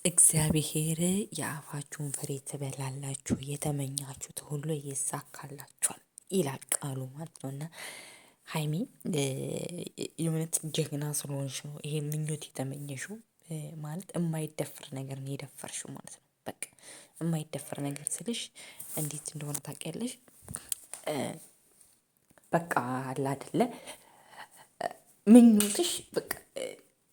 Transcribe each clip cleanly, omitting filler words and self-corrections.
እግዚአብሔር የአፋችሁን ፍሬ ትበላላችሁ፣ የተመኛችሁት ሁሉ ይሳካላችኋል ይላል ቃሉ ማለት ነው። እና ሀይሚ የእውነት ጀግና ስለሆንሽ ነው ይሄ ምኞት የተመኘሽው። ማለት የማይደፍር ነገር ነው የደፈርሽው ማለት ነው። በቃ የማይደፍር ነገር ስልሽ እንዴት እንደሆነ ታውቂያለሽ? በቃ አለ አይደለ ምኞትሽ በቃ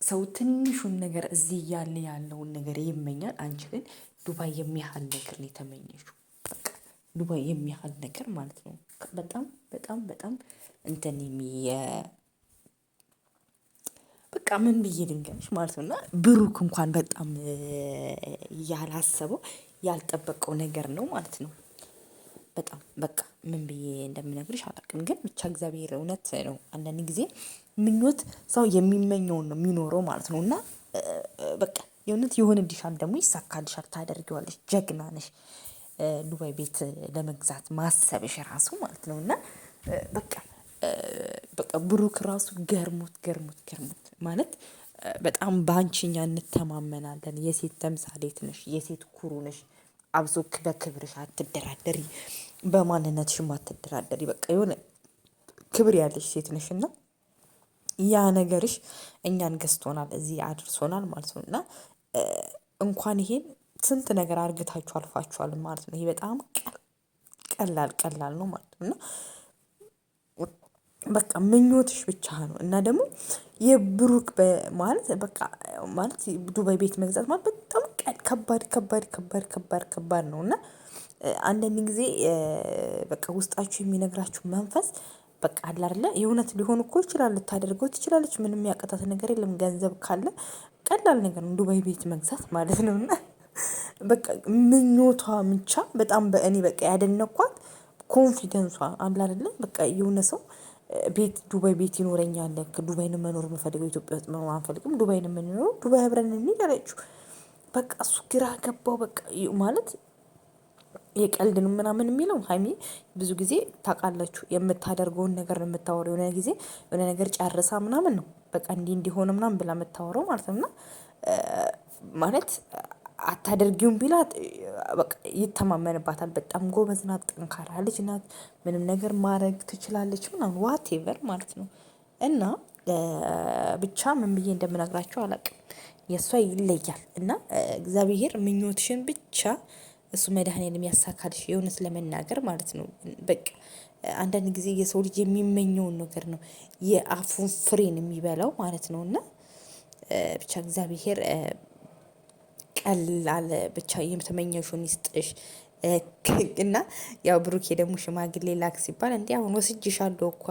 ሰው ትንሹን ነገር እዚህ እያለ ያለውን ነገር ይመኛል። አንቺ ግን ዱባይ የሚያህል ነገር ነው የተመኘሽው። በቃ ዱባይ የሚያህል ነገር ማለት ነው። በጣም በጣም በጣም እንትን በቃ ምን ብዬ ልንገርሽ ማለት ነው። እና ብሩክ እንኳን በጣም ያላሰበው ያልጠበቀው ነገር ነው ማለት ነው። በጣም በቃ ምን ብዬ እንደምነግርሽ አላውቅም። ግን ብቻ እግዚአብሔር እውነት ነው። አንዳንድ ጊዜ ምኞት ሰው የሚመኘውን ነው የሚኖረው ማለት ነው። እና በቃ የእውነት ይሆንልሻል፣ ደግሞ ይሳካልሻል፣ ታደርጊዋለሽ። ጀግና ነሽ። ዱባይ ቤት ለመግዛት ማሰብሽ ራሱ ማለት ነው። እና በቃ በቃ ብሩክ ራሱ ገርሞት ማለት በጣም በአንቺ እኛ እንተማመናለን። የሴት ተምሳሌት ነሽ፣ የሴት ኩሩ ነሽ። አብዞ በክብርሽ አትደራደሪ፣ በማንነትሽም አትደራደሪ። በቃ የሆነ ክብር ያለሽ ሴት ነሽና ያ ነገርሽ እኛን ገዝቶናል፣ እዚህ አድርሶናል ማለት ነው። እና እንኳን ይሄን ስንት ነገር አርግታችሁ አልፋችኋል ማለት ነው። ይሄ በጣም ቀላል ነው ማለት ነው። እና በቃ ምኞትሽ ብቻ ነው። እና ደግሞ የብሩክ ማለት በቃ ማለት ዱባይ ቤት መግዛት ማለት በጣም ከባድ ነው። እና አንዳንድ ጊዜ በቃ ውስጣችሁ የሚነግራችሁ መንፈስ በቃ አለ አይደለ የእውነት ሊሆን እኮ ይችላል። ልታደርገው ትችላለች። ምንም ያቀታት ነገር የለም። ገንዘብ ካለ ቀላል ነገር ነው ዱባይ ቤት መግዛት ማለት ነው። እና በቃ ምኞቷ ብቻ በጣም በእኔ በቃ ያደነኳት ኮንፊደንሷ አለ አይደለ በቃ የሆነ ሰው ቤት ዱባይ ቤት ይኖረኛል፣ ዱባይ ነው መኖር የምፈልገው፣ ኢትዮጵያ ውስጥ መኖር አንፈልግም፣ ዱባይ ነው የምንኖረው፣ ዱባይ አብረን እንሂድ አለችው። በቃ እሱ ግራ ገባው። በቃ ማለት የቀልድ ነው ምናምን የሚለው ሀይሚ ብዙ ጊዜ ታውቃላችሁ፣ የምታደርገውን ነገር ነው የምታወራው። የሆነ ጊዜ የሆነ ነገር ጨርሳ ምናምን ነው በቃ እንዲሆነ ምናምን ብላ የምታወራው ማለት ነው። እና ማለት አታደርጊውም ቢላት በቃ ይተማመንባታል። በጣም ጎበዝ ናት፣ ጠንካራ ልጅ ናት፣ ምንም ነገር ማድረግ ትችላለች ምናምን ዋቴቨር ማለት ነው። እና ብቻ ምን ብዬ እንደምነግራቸው አላውቅም። የእሷ ይለያል። እና እግዚአብሔር ምኞትሽን ብቻ እሱ መድኃኒዓለም የሚያሳካልሽ የእውነት ለመናገር ማለት ነው። በቃ አንዳንድ ጊዜ የሰው ልጅ የሚመኘውን ነገር ነው የአፉን ፍሬን የሚበላው ማለት ነው። እና ብቻ እግዚአብሔር ቀላል ብቻ የተመኘሽውን ይስጥሽ። እና ያው ብሩኬ ደግሞ ሽማግሌ ላክ ሲባል እንዲህ አሁን ወስጅሻለሁ እኮ